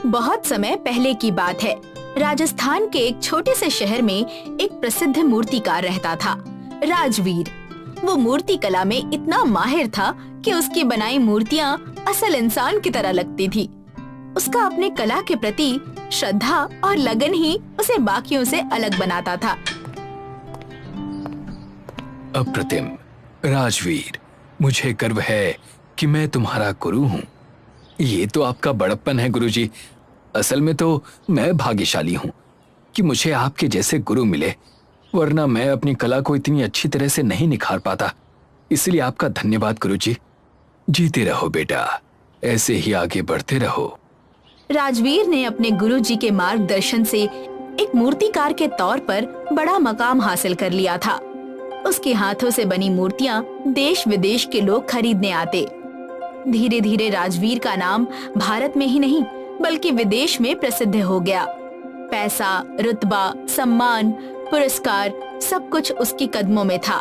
बहुत समय पहले की बात है। राजस्थान के एक छोटे से शहर में एक प्रसिद्ध मूर्तिकार रहता था, राजवीर। वो मूर्ति कला में इतना माहिर था कि उसकी बनाई मूर्तियाँ असल इंसान की तरह लगती थी। उसका अपने कला के प्रति श्रद्धा और लगन ही उसे बाकियों से अलग बनाता था। अप्रतिम राजवीर, मुझे गर्व है कि मैं तुम्हारा गुरु हूँ। ये तो आपका बड़प्पन है गुरुजी। असल में तो मैं भाग्यशाली हूँ कि मुझे आपके जैसे गुरु मिले, वरना मैं अपनी कला को इतनी अच्छी तरह से नहीं निखार पाता। इसलिए आपका धन्यवाद गुरुजी। जीते रहो बेटा, ऐसे ही आगे बढ़ते रहो। राजवीर ने अपने गुरुजी के मार्गदर्शन से एक मूर्तिकार के तौर पर बड़ा मकाम हासिल कर लिया था। उसके हाथों से बनी मूर्तियाँ देश विदेश के लोग खरीदने आते। धीरे धीरे राजवीर का नाम भारत में ही नहीं बल्कि विदेश में प्रसिद्ध हो गया। पैसा, रुतबा, सम्मान, पुरस्कार सब कुछ उसके कदमों में था।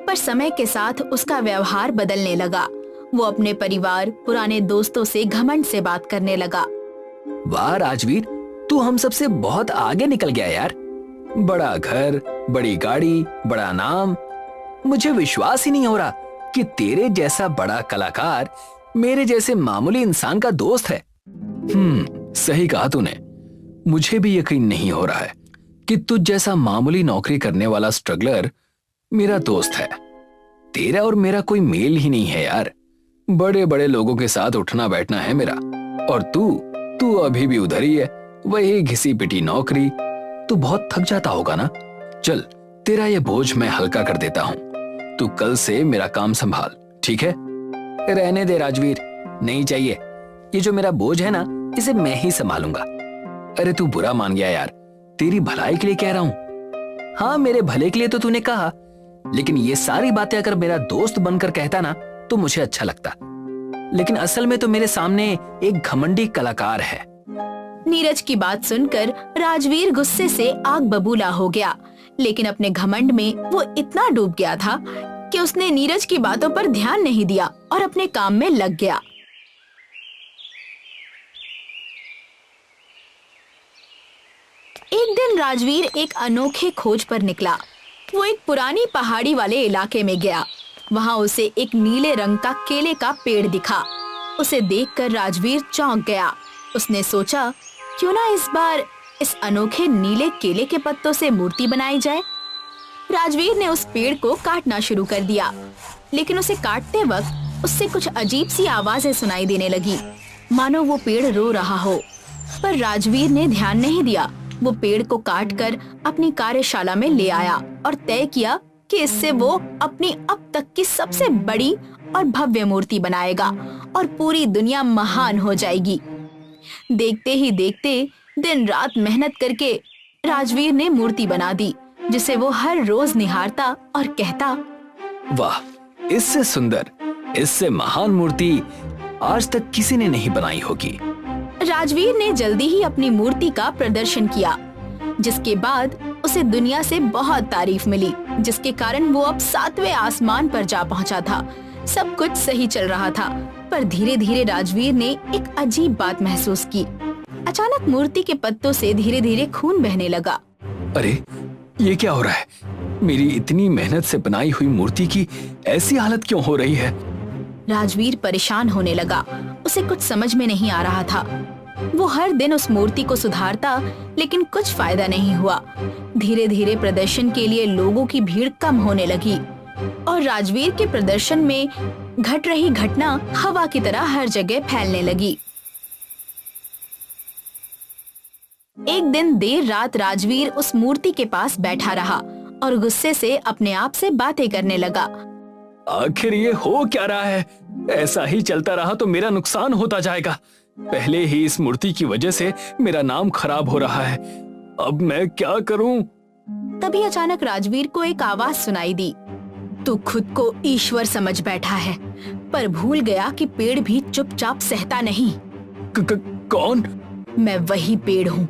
पर समय के साथ उसका व्यवहार बदलने लगा। वो अपने परिवार, पुराने दोस्तों से घमंड से बात करने लगा। वाह राजवीर, तू हम सबसे बहुत आगे निकल गया यार। बड़ा घर, बड़ी गाड़ी, बड़ा नाम। मुझे विश्वास ही नहीं हो रहा कि तेरे जैसा बड़ा कलाकार मेरे जैसे मामूली इंसान का दोस्त है। सही कहा तूने। मुझे भी यकीन नहीं हो रहा है कि तुझ जैसा मामूली नौकरी करने वाला स्ट्रगलर मेरा दोस्त है। तेरा और मेरा कोई मेल ही नहीं है यार। बड़े बड़े लोगों के साथ उठना बैठना है मेरा, और तू अभी भी उधर ही है, वही घिसी पिटी नौकरी। तू बहुत थक जाता होगा ना। चल, तेरा ये बोझ मैं हल्का कर देता हूँ। तू कल से मेरा काम संभाल, ठीक है? रहने दे राजवीर, नहीं चाहिए। ये जो मेरा बोझ है ना, इसे मैं ही संभालूंगा। अरे तू बुरा मान गया यार, तेरी भलाई के लिए कह रहा हूँ। हाँ, मेरे भले के लिए तो तूने कहा, लेकिन ये सारी बातें अगर मेरा दोस्त बनकर कहता ना तो मुझे अच्छा लगता। लेकिन असल में तो मेरे सामने एक घमंडी कलाकार है। नीरज की बात सुनकर राजवीर गुस्से से आग बबूला हो गया, लेकिन अपने घमंड में वो इतना डूब गया था कि उसने नीरज की बातों पर ध्यान नहीं दिया और अपने काम में लग गया। एक दिन राजवीर एक अनोखे खोज पर निकला। वो एक पुरानी पहाड़ी वाले इलाके में गया। वहाँ उसे एक नीले रंग का केले का पेड़ दिखा। उसे देखकर राजवीर चौंक गया। उसने सोचा, क्यों ना इस बार इस अनोखे नीले केले के पत्तों से मूर्ति बनाई जाए। राजवीर ने उस पेड़ को काटना शुरू कर दिया, लेकिन उसे काटते वक्त उससे कुछ अजीब सी आवाजें सुनाई देने लगी, मानो वो पेड़ रो रहा हो। पर राजवीर ने ध्यान नहीं दिया। वो पेड़ को काटकर अपनी कार्यशाला में ले आया और तय किया कि इससे वो अपनी अब तक की सबसे बड़ी और भव्य मूर्ति बनाएगा और पूरी दुनिया महान हो जाएगी। देखते ही देखते दिन रात मेहनत करके राजवीर ने मूर्ति बना दी, जिसे वो हर रोज निहारता और कहता, वाह, इससे सुंदर, इससे महान मूर्ति आज तक किसी ने नहीं बनाई होगी। राजवीर ने जल्दी ही अपनी मूर्ति का प्रदर्शन किया, जिसके बाद उसे दुनिया से बहुत तारीफ मिली, जिसके कारण वो अब 7वें आसमान पर जा पहुंचा था। सब कुछ सही चल रहा था, पर धीरे धीरे राजवीर ने एक अजीब बात महसूस की। अचानक मूर्ति के पत्तों से धीरे धीरे खून बहने लगा। अरे, ये क्या हो रहा है? मेरी इतनी मेहनत से बनाई हुई मूर्ति की ऐसी हालत क्यों हो रही है? राजवीर परेशान होने लगा। उसे कुछ समझ में नहीं आ रहा था। वो हर दिन उस मूर्ति को सुधारता, लेकिन कुछ फायदा नहीं हुआ। धीरे धीरे प्रदर्शन के लिए लोगों की भीड़ कम होने लगी और राजवीर के प्रदर्शन में घट रही घटना हवा की तरह हर जगह फैलने लगी। एक दिन देर रात राजवीर उस मूर्ति के पास बैठा रहा और गुस्से से अपने आप से बातें करने लगा। आखिर ये हो क्या रहा है? ऐसा ही चलता रहा तो मेरा नुकसान होता जाएगा। पहले ही इस मूर्ति की वजह से मेरा नाम खराब हो रहा है। अब मैं क्या करूं? तभी अचानक राजवीर को एक आवाज सुनाई दी। तू खुद को ईश्वर समझ बैठा है, पर भूल गया कि पेड़ भी चुपचाप सहता नहीं। कौन? मैं वही पेड़ हूँ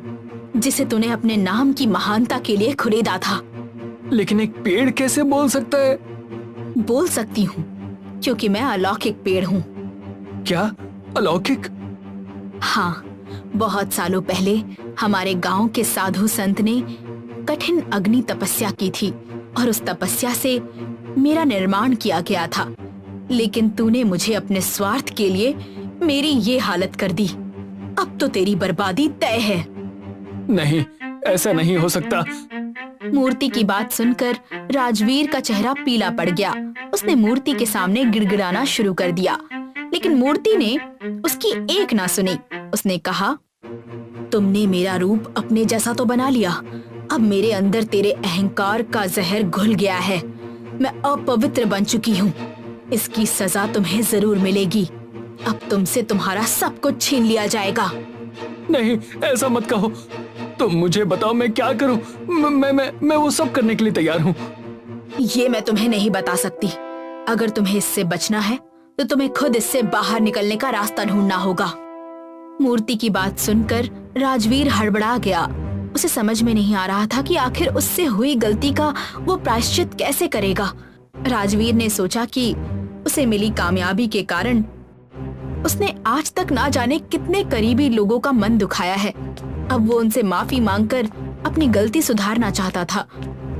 जिसे तूने अपने नाम की महानता के लिए खुरेदा था। लेकिन एक पेड़ कैसे बोल सकता है? बोल सकती हूँ, क्योंकि मैं अलौकिक पेड़ हूँ। क्या अलौकिक? हाँ, बहुत सालों पहले हमारे गांव के साधु संत ने कठिन अग्नि तपस्या की थी और उस तपस्या से मेरा निर्माण किया गया था, लेकिन तूने मुझे अपने स्वार्थ के लिए मेरी ये हालत कर दी। अब तो तेरी बर्बादी तय है। नहीं, ऐसा नहीं हो सकता। मूर्ति की बात सुनकर राजवीर का चेहरा पीला पड़ गया। उसने मूर्ति के सामने गिड़गिड़ाना शुरू कर दिया, लेकिन मूर्ति ने उसकी एक ना सुनी। उसने कहा, तुमने मेरा रूप अपने जैसा तो बना लिया, अब मेरे अंदर तेरे अहंकार का जहर घुल गया है। मैं अपवित्र बन चुकी हूँ। इसकी सजा तुम्हें जरूर मिलेगी। अब तुमसे तुम्हारा सब कुछ छीन लिया जाएगा। नहीं, ऐसा मत कहो। तुम मुझे बताओ मैं क्या करूं? मैं वो सब करने के लिए तैयार हूं। ये मैं तुम्हें नहीं बता सकती। अगर तुम्हें इससे बचना है तो तुम्हें खुद इससे बाहर निकलने का रास्ता ढूंढना होगा। मूर्ति की बात सुनकर राजवीर हड़बड़ा गया। उसे समझ में नहीं आ रहा था कि आखिर उससे हुई गलती का वो प्रायश्चित कैसे करेगा। राजवीर ने सोचा कि उसे मिली कामयाबी के कारण उसने आज तक ना जाने कितने करीबी लोगों का मन दुखाया है। अब वो उनसे माफी मांगकर अपनी गलती सुधारना चाहता था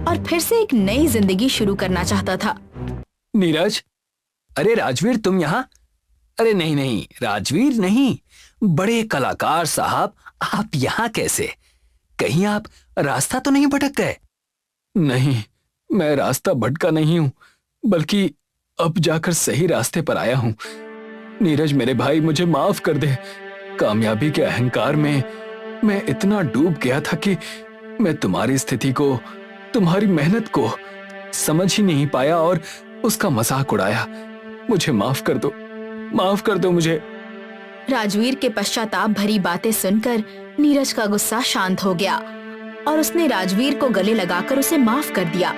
और फिर से एक नई जिंदगी शुरू करना चाहता था। नीरज, अरे राजवीर तुम यहाँ? अरे नहीं नहीं राजवीर नहीं, बड़े कलाकार साहब, आप यहाँ कैसे? कहीं आप रास्ता तो नहीं भटक गए? नहीं, मैं रास्ता भटका नहीं हूँ, बल्कि अब जाकर सही रास्ते पर आया हूँ। नीरज मेरे भाई, मुझे माफ कर दे। कामयाबी के अहंकार में मैं इतना डूब गया था कि मैं तुम्हारी स्थिति को, तुम्हारी मेहनत को समझ ही नहीं पाया और उसका मजाक उड़ाया। मुझे माफ कर दो मुझे। राजवीर के पश्चाताप भरी बातें सुनकर नीरज का गुस्सा शांत हो गया और उसने राजवीर को गले लगाकर उसे माफ कर दिया।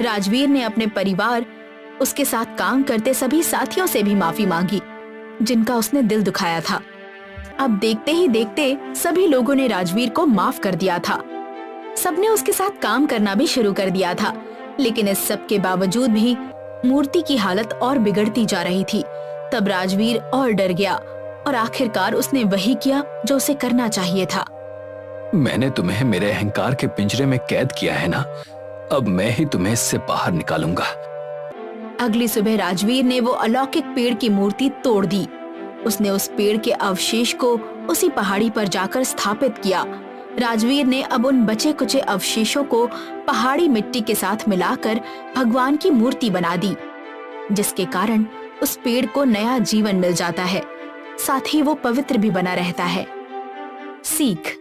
राजवीर ने अपने परिवार, उसके साथ काम करते सभी साथियों से भी माफी मांगी जिनका उसने दिल दुखाया था। अब देखते ही देखते सभी लोगों ने राजवीर को माफ कर दिया था। सबने उसके साथ काम करना भी शुरू कर दिया था, लेकिन इस सब के बावजूद भी मूर्ति की हालत और बिगड़ती जा रही थी। तब राजवीर और डर गया और आखिरकार उसने वही किया जो उसे करना चाहिए था। मैंने तुम्हें मेरे अहंकार के पिंजरे में कैद किया है ना, अब मैं ही तुम्हें इससे बाहर निकालूंगा। अगली सुबह राजवीर ने वो अलौकिक पेड़ की मूर्ति तोड़ दी। उसने उस पेड़ के अवशेष को उसी पहाड़ी पर जाकर स्थापित किया। राजवीर ने अब उन बचे कुचे अवशेषों को पहाड़ी मिट्टी के साथ मिलाकर भगवान की मूर्ति बना दी, जिसके कारण उस पेड़ को नया जीवन मिल जाता है, साथ ही वो पवित्र भी बना रहता है। सीख: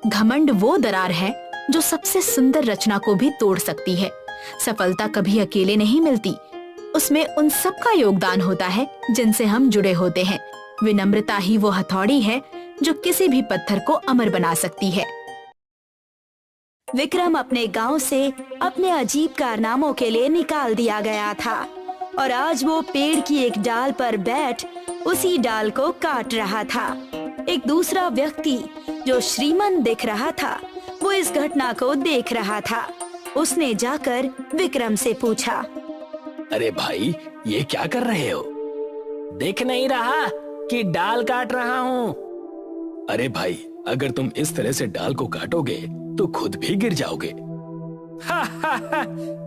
घमंड वो दरार है जो सबसे सुंदर रचना को भी तोड़ सकती है। सफलता कभी अकेले नहीं मिलती, उसमें उन सब का योगदान होता है जिनसे हम जुड़े होते हैं। विनम्रता ही वो हथौड़ी है जो किसी भी पत्थर को अमर बना सकती है। विक्रम अपने गांव से अपने अजीब कारनामों के लिए निकाल दिया गया था और आज वो पेड़ की एक डाल पर बैठ उसी डाल को काट रहा था। एक दूसरा व्यक्ति जो श्रीमंत दिख रहा था, वो इस घटना को देख रहा था। उसने जाकर विक्रम से पूछा, अरे भाई, ये क्या कर रहे हो? देख नहीं रहा कि डाल काट रहा हूँ? अरे भाई, अगर तुम इस तरह से डाल को काटोगे तो खुद भी गिर जाओगे।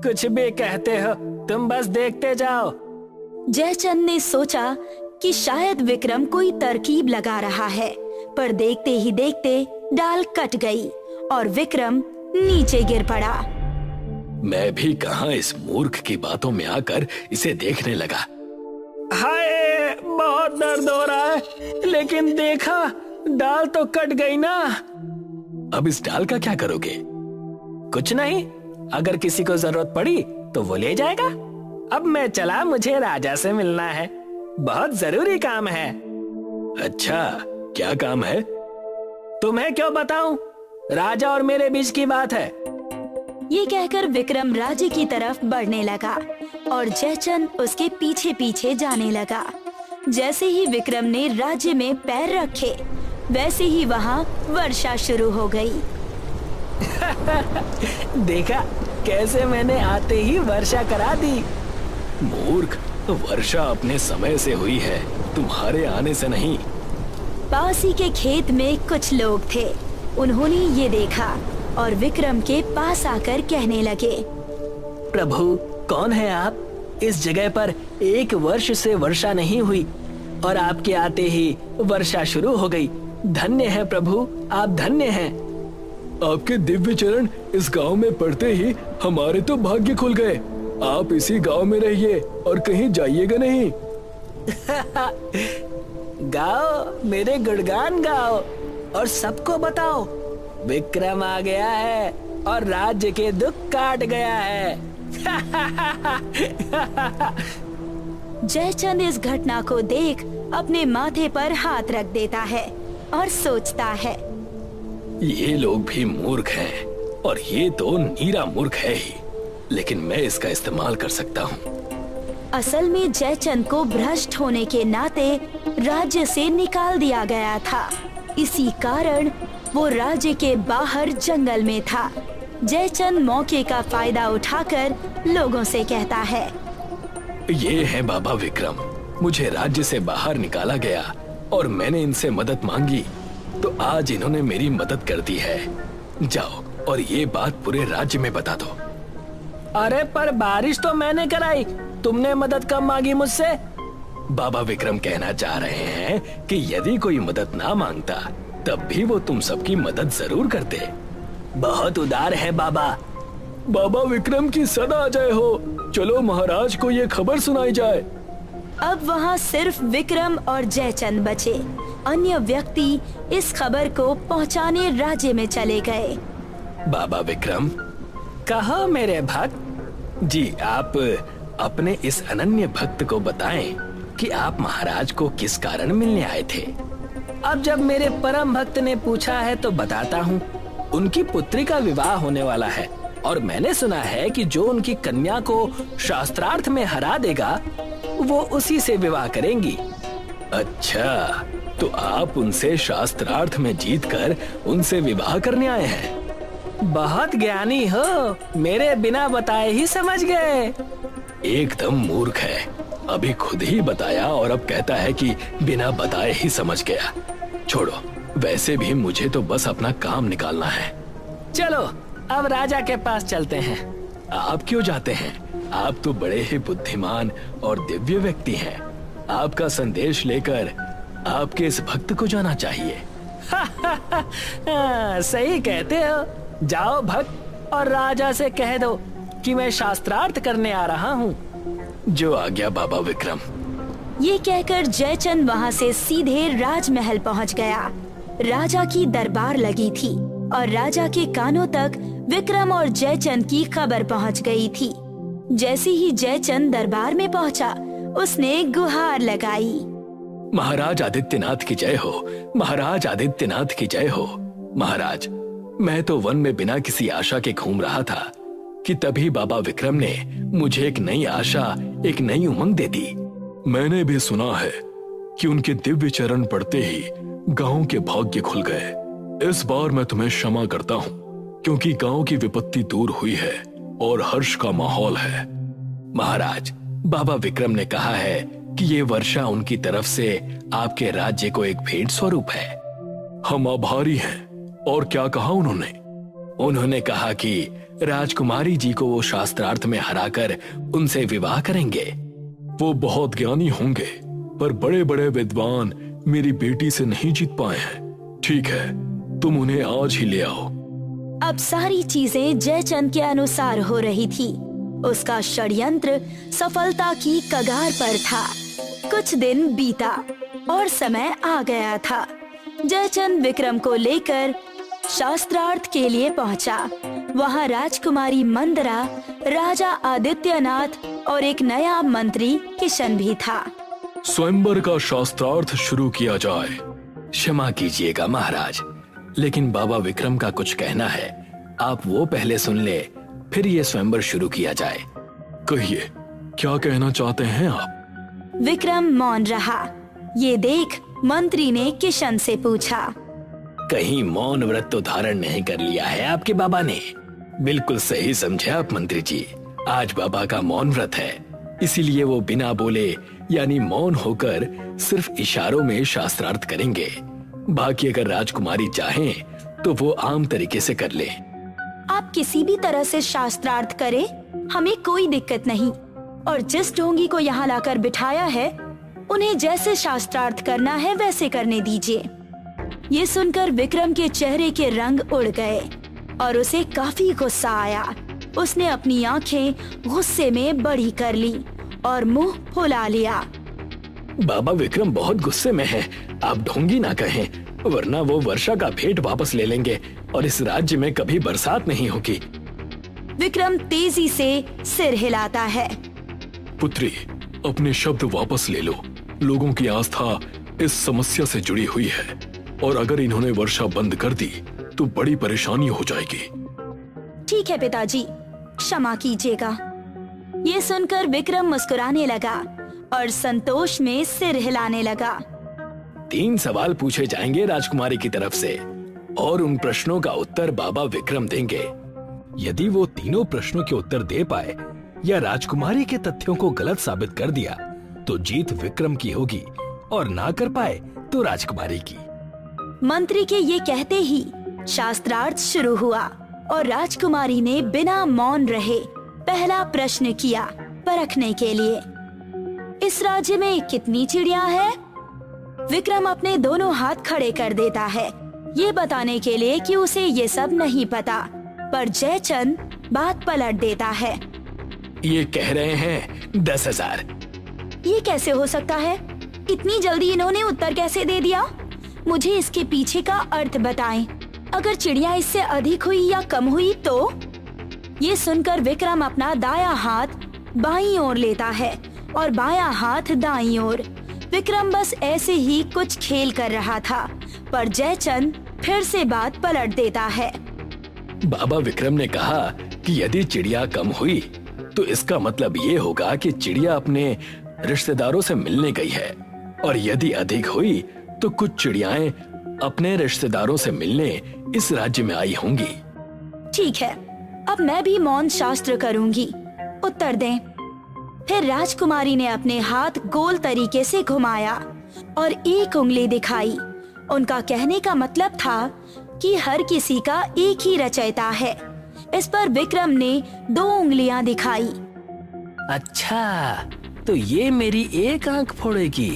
कुछ भी कहते हो, तुम बस देखते जाओ। जयचंद ने सोचा कि शायद विक्रम कोई तरकीब लगा रहा है, पर देखते ही देखते डाल कट गई और विक्रम नीचे गिर पड़ा। मैं भी कहां इस मूर्ख की बातों में आकर इसे देखने लगा। हाय, बहुत दर्द हो रहा है, लेकिन देखा, डाल तो कट गई ना। अब इस डाल का क्या करोगे? कुछ नहीं, अगर किसी को जरूरत पड़ी तो वो ले जाएगा। अब मैं चला, मुझे राजा से मिलना है, बहुत जरूरी काम है। अच्छा, क्या काम है? तुम्हें क्यों बताऊं? राजा और मेरे बीच की बात है। ये कहकर विक्रम राज्य की तरफ बढ़ने लगा और जयचंद उसके पीछे पीछे जाने लगा। जैसे ही विक्रम ने राज्य में पैर रखे, वैसे ही वहाँ वर्षा शुरू हो गई। देखा कैसे मैंने आते ही वर्षा करा दी। मूर्ख, वर्षा अपने समय से हुई है, तुम्हारे आने से नहीं। पास ही के खेत में कुछ लोग थे। उन्होंने ये देखा और विक्रम के पास आकर कहने लगे, प्रभु, कौन है आप? इस जगह पर 1 वर्ष से वर्षा नहीं हुई और आपके आते ही वर्षा शुरू हो गई। धन्य है प्रभु, आप धन्य हैं। आपके दिव्य चरण इस गांव में पड़ते ही हमारे तो भाग्य खुल गए। आप इसी गांव में रहिए और कहीं जाइएगा नहीं। गाओ, मेरे गुणगान गाओ और सबको बताओ, विक्रम आ गया है और राज्य के दुख काट गया है। जयचंद इस घटना को देख अपने माथे पर हाथ रख देता है और सोचता है, ये लोग भी मूर्ख हैं और ये तो नीरा मूर्ख है ही, लेकिन मैं इसका इस्तेमाल कर सकता हूँ। असल में जयचंद को भ्रष्ट होने के नाते राज्य से निकाल दिया गया था। इसी कारण वो राज्य के बाहर जंगल में था। जयचंद मौके का फायदा उठाकर लोगों से कहता है, ये है बाबा विक्रम, मुझे राज्य से बाहर निकाला गया और मैंने इनसे मदद मांगी तो आज इन्होंने मेरी मदद कर दी है। जाओ और ये बात पूरे राज्य में बता दो। अरे पर बारिश तो मैंने कराई, तुमने मदद कब मांगी मुझसे? बाबा विक्रम कहना चाह रहे हैं कि यदि कोई मदद ना मांगता तब भी वो तुम सबकी मदद जरूर करते। बहुत उदार है बाबा। बाबा विक्रम की सदा जय हो। चलो महाराज को ये खबर सुनाई जाए। अब वहाँ सिर्फ विक्रम और जयचंद बचे। अन्य व्यक्ति इस खबर को पहुँचाने राज्य में चले गए। बाबा विक्रम, कहो मेरे भक्त। जी, आप अपने इस अनन्य भक्त को बताएं कि आप महाराज को किस कारण मिलने आए थे। अब जब मेरे परम भक्त ने पूछा है तो बताता हूँ। उनकी पुत्री का विवाह होने वाला है और मैंने सुना है कि जो उनकी कन्या को शास्त्रार्थ में हरा देगा वो उसी से विवाह करेंगी। अच्छा, तो आप उनसे शास्त्रार्थ में जीतकर उनसे विवाह करने आए हैं। बहुत ज्ञानी हो, मेरे बिना बताए ही समझ गए। एकदम मूर्ख है, अभी खुद ही बताया और अब कहता है कि बिना बताए ही समझ गया। छोड़ो, वैसे भी मुझे तो बस अपना काम निकालना है। चलो अब राजा के पास चलते हैं। आप क्यों जाते हैं? आप तो बड़े ही बुद्धिमान और दिव्य व्यक्ति हैं। आपका संदेश लेकर आपके इस भक्त को जाना चाहिए। सही कहते हो। जाओ भक्त और राजा से कह दो कि मैं शास्त्रार्थ करने आ रहा हूँ। जो आज्ञा बाबा विक्रम। ये कहकर जयचंद वहाँ से सीधे राजमहल पहुँच गया। राजा की दरबार लगी थी और राजा के कानों तक विक्रम और जयचंद की खबर पहुँच गई थी। जैसे ही जयचंद दरबार में पहुँचा, उसने गुहार लगाई, महाराज आदित्यनाथ की जय हो, महाराज आदित्यनाथ की जय हो। महाराज, मैं तो वन में बिना किसी आशा के घूम रहा था कि तभी बाबा विक्रम ने मुझे एक नई आशा, एक नई उमंग दे दी। मैंने भी सुना है कि उनके दिव्य चरण पड़ते ही गांव के भाग्य खुल गए। इस बार मैं तुम्हें क्षमा करता हूँ क्योंकि गांव की विपत्ति दूर हुई है और हर्ष का माहौल है। महाराज, बाबा विक्रम ने कहा है कि ये वर्षा उनकी तरफ से आपके राज्य को एक भेंट स्वरूप है। हम आभारी हैं। और क्या कहा उन्होंने? उन्होंने कहा कि राजकुमारी जी को वो शास्त्रार्थ में हराकर उनसे विवाह करेंगे। वो बहुत ज्ञानी होंगे पर बड़े बड़े विद्वान मेरी बेटी से नहीं जीत पाए हैं। ठीक है, तुम उन्हें आज ही ले आओ। अब सारी चीजें जयचंद के अनुसार हो रही थी। उसका षड्यंत्र सफलता की कगार पर था। कुछ दिन बीता और समय आ गया था। जयचंद विक्रम को लेकर शास्त्रार्थ के लिए पहुंचा। वहां राजकुमारी मंदरा, राजा आदित्यनाथ और एक नया मंत्री किशन भी था। स्वयंवर का शास्त्रार्थ शुरू किया जाए। क्षमा कीजिएगा महाराज, लेकिन बाबा विक्रम का कुछ कहना है। आप वो पहले सुन ले, फिर ये स्वयंवर शुरू किया जाए। कहिए, क्या कहना चाहते हैं आप? विक्रम मौन रहा। ये देख मंत्री ने किशन से पूछा, कहीं मौन व्रत तो धारण नहीं कर लिया है आपके बाबा ने? बिल्कुल सही समझे आप मंत्री जी। आज बाबा का मौन व्रत है, इसीलिए वो बिना बोले यानी मौन होकर सिर्फ इशारों में शास्त्रार्थ करेंगे। बाकी अगर राजकुमारी चाहें तो वो आम तरीके से कर ले। आप किसी भी तरह से शास्त्रार्थ करें, हमें कोई दिक्कत नहीं। और जिस ढोंगी को यहाँ लाकर बिठाया है, उन्हें जैसे शास्त्रार्थ करना है वैसे करने दीजिए। ये सुनकर विक्रम के चेहरे के रंग उड़ गए और उसे काफी गुस्सा आया। उसने अपनी आंखें गुस्से में बड़ी कर ली और मुंह फुला लिया। बाबा विक्रम बहुत गुस्से में हैं। आप ढोंगी ना कहें, वरना वो वर्षा का भेंट वापस ले लेंगे और इस राज्य में कभी बरसात नहीं होगी। विक्रम तेजी से सिर हिलाता है। पुत्री, अपने शब्द वापस ले लो। लोगों की आस्था इस समस्या से जुड़ी हुई है और अगर इन्होंने वर्षा बंद कर दी तो बड़ी परेशानी हो जाएगी। ठीक है पिताजी, क्षमा कीजिएगा। ये सुनकर विक्रम मुस्कुराने लगा और संतोष में सिर हिलाने लगा। 3 सवाल पूछे जाएंगे राजकुमारी की तरफ से और उन प्रश्नों का उत्तर बाबा विक्रम देंगे। यदि वो तीनों प्रश्नों के उत्तर दे पाए या राजकुमारी के तथ्यों को गलत साबित कर दिया तो जीत विक्रम की होगी और ना कर पाए तो राजकुमारी की। मंत्री के ये कहते ही शास्त्रार्थ शुरू हुआ और राजकुमारी ने बिना मौन रहे पहला प्रश्न किया परखने के लिए। इस राज्य में कितनी चिड़िया है? विक्रम अपने दोनों हाथ खड़े कर देता है, ये बताने के लिए कि उसे ये सब नहीं पता, पर जयचंद बात पलट देता है। ये कह रहे हैं 10,000। ये कैसे हो सकता है? इतनी जल्दी इन्होंने उत्तर कैसे दे दिया? मुझे इसके पीछे का अर्थ बताएं। अगर चिड़िया इससे अधिक हुई या कम हुई तो? ये सुनकर विक्रम अपना दायां हाथ बाईं ओर लेता है और बायां हाथ दाईं ओर। विक्रम बस ऐसे ही कुछ खेल कर रहा था, पर जयचंद फिर से बात पलट देता है। बाबा विक्रम ने कहा कि यदि चिड़िया कम हुई तो इसका मतलब ये होगा कि चिड़िया अपने रिश्तेदारों से मिलने गई है और यदि अधिक हुई तो कुछ चिड़ियाएं अपने रिश्तेदारों से मिलने इस राज्य में आई होंगी। ठीक है, अब मैं भी मौन शास्त्र करूंगी। उत्तर दें। फिर राजकुमारी ने अपने हाथ गोल तरीके से घुमाया और एक उंगली दिखाई। उनका कहने का मतलब था कि हर किसी का एक ही रचयिता है। इस पर विक्रम ने 2 उंगलियां दिखाई। अच्छा, तो ये मेरी एक आंख फोड़ेगी।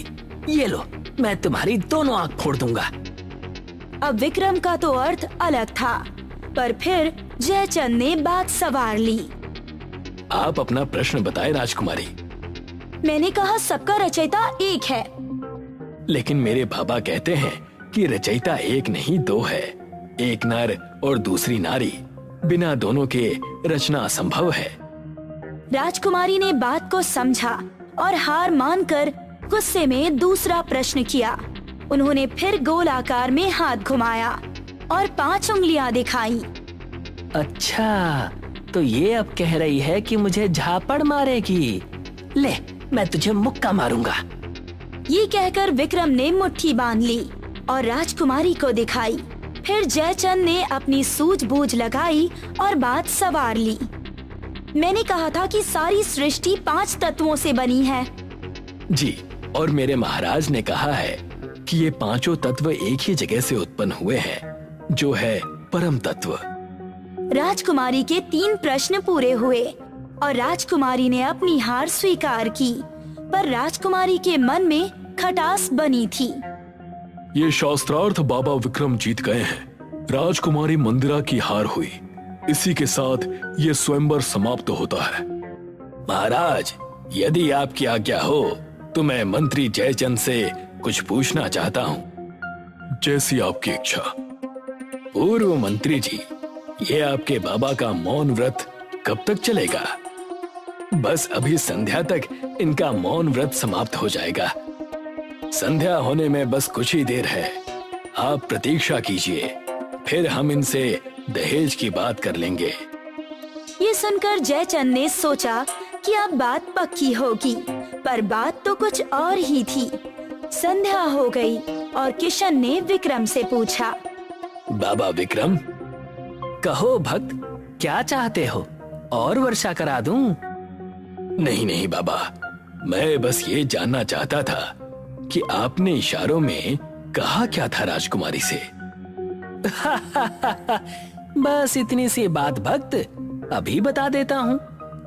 ये लो, मैं तुम्हारी दोनों आंख फोड़ दूंगा। अब विक्रम का तो अर्थ अलग था, पर फिर जयचंद ने बात संवार ली। आप अपना प्रश्न बताएं राजकुमारी। मैंने कहा सबका रचयिता एक है। लेकिन मेरे बाबा कहते हैं कि रचयिता एक नहीं 2 है। एक नर और दूसरी नारी, बिना दोनों के रचना असंभव है। राजकुमारी ने बात को समझा और हार मानकर गुस्से में दूसरा प्रश्न किया। उन्होंने फिर गोल आकार में हाथ घुमाया और 5 उंगलियां दिखाई। अच्छा, तो ये अब कह रही है कि मुझे झापड़ मारेगी। ले, मैं तुझे मुक्का मारूंगा। ये कहकर विक्रम ने मुट्ठी बांध ली और राजकुमारी को दिखाई। फिर जयचंद ने अपनी सूझबूझ लगाई और बात संवार ली। मैंने कहा था कि सारी सृष्टि 5 तत्वों से बनी है। जी, और मेरे महाराज ने कहा है कि ये 5 तत्व एक ही जगह से उत्पन्न हुए हैं, जो है परम तत्व। राजकुमारी के 3 प्रश्न पूरे हुए और राजकुमारी ने अपनी हार स्वीकार की, पर राजकुमारी के मन में खटास बनी थी। ये शास्त्रार्थ बाबा विक्रम जीत गए हैं। राजकुमारी मंदिरा की हार हुई। इसी के साथ ये स्वयंवर समाप्त होता है। महाराज, यदि आपकी आज्ञा हो तो मैं मंत्री जयचंद से कुछ पूछना चाहता हूँ। जैसी आपकी इच्छा। पूर्व मंत्री जी, ये आपके बाबा का मौन व्रत कब तक चलेगा? बस अभी संध्या तक इनका मौन व्रत समाप्त हो जाएगा। संध्या होने में बस कुछ ही देर है। आप प्रतीक्षा कीजिए, फिर हम इनसे दहेज की बात कर लेंगे। ये सुनकर जयचंद ने सोचा कि अब बात पक्की होगी, पर बात तो कुछ और ही थी। संध्या हो गई और किशन ने विक्रम से पूछा। बाबा विक्रम, कहो भक्त, क्या चाहते हो? और वर्षा करा दूं? नहीं नहीं बाबा, मैं बस ये जानना चाहता था कि आपने इशारों में कहा क्या था राजकुमारी से? बस इतनी सी बात भक्त, अभी बता देता हूँ।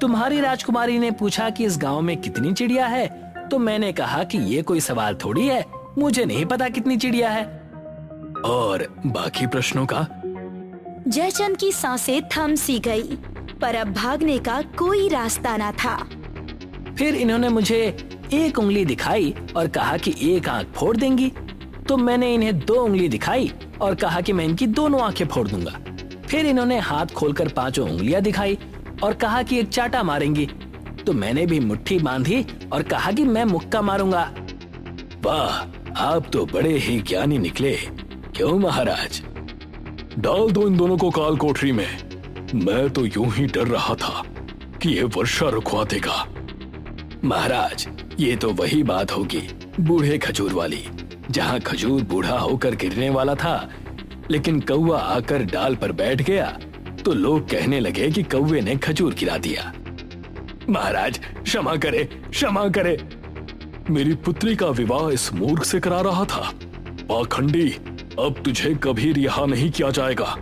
तुम्हारी राजकुमारी ने पूछा कि इस गांव में कितनी चिड़िया है, तो मैंने कहा कि ये कोई सवाल थोड़ी है, मुझे नहीं पता कितनी चिड़िया है। और बाकी प्रश्नों का? जयचंद की सांसें थम सी गई, पर अब भागने का कोई रास्ता न था। फिर इन्होंने मुझे एक उंगली दिखाई और कहा कि एक आंख फोड़ देंगी, तो मैंने इन्हें 2 उंगली दिखाई और कहा कि मैं इनकी दोनों आंखें फोड़ दूंगा। फिर इन्होंने हाथ खोलकर 5 उंगलियां दिखाई और कहा कि एक चाटा मारेंगी, तो मैंने भी मुट्ठी बांधी और कहा कि मैं मुक्का मारूंगा। वाह, आप तो बड़े ही ज्ञानी निकले। क्यों महाराज? डाल दो इन दोनों को काल कोठरी में। मैं तो यूं ही डर रहा था कि ये वर्षा रुकवा देगा। महाराज, ये तो वही बात होगी बूढ़े खजूर वाली, जहाँ खजूर बूढ़ा होकर गिरने वाला था, लेकिन कौवा आकर डाल पर बैठ गया तो लोग कहने लगे कि कौवे ने खजूर गिरा दिया। महाराज क्षमा करे, क्षमा करे। मेरी पुत्री का विवाह इस मूर्ख से करा रहा था। पाखंडी, अब तुझे कभी रिहा नहीं किया जाएगा।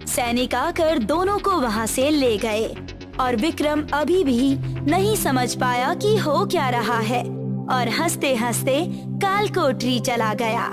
सैनिक आकर दोनों को वहाँ से ले गए और विक्रम अभी भी नहीं समझ पाया कि हो क्या रहा है और हंसते हंसते काल कोठरी चला गया।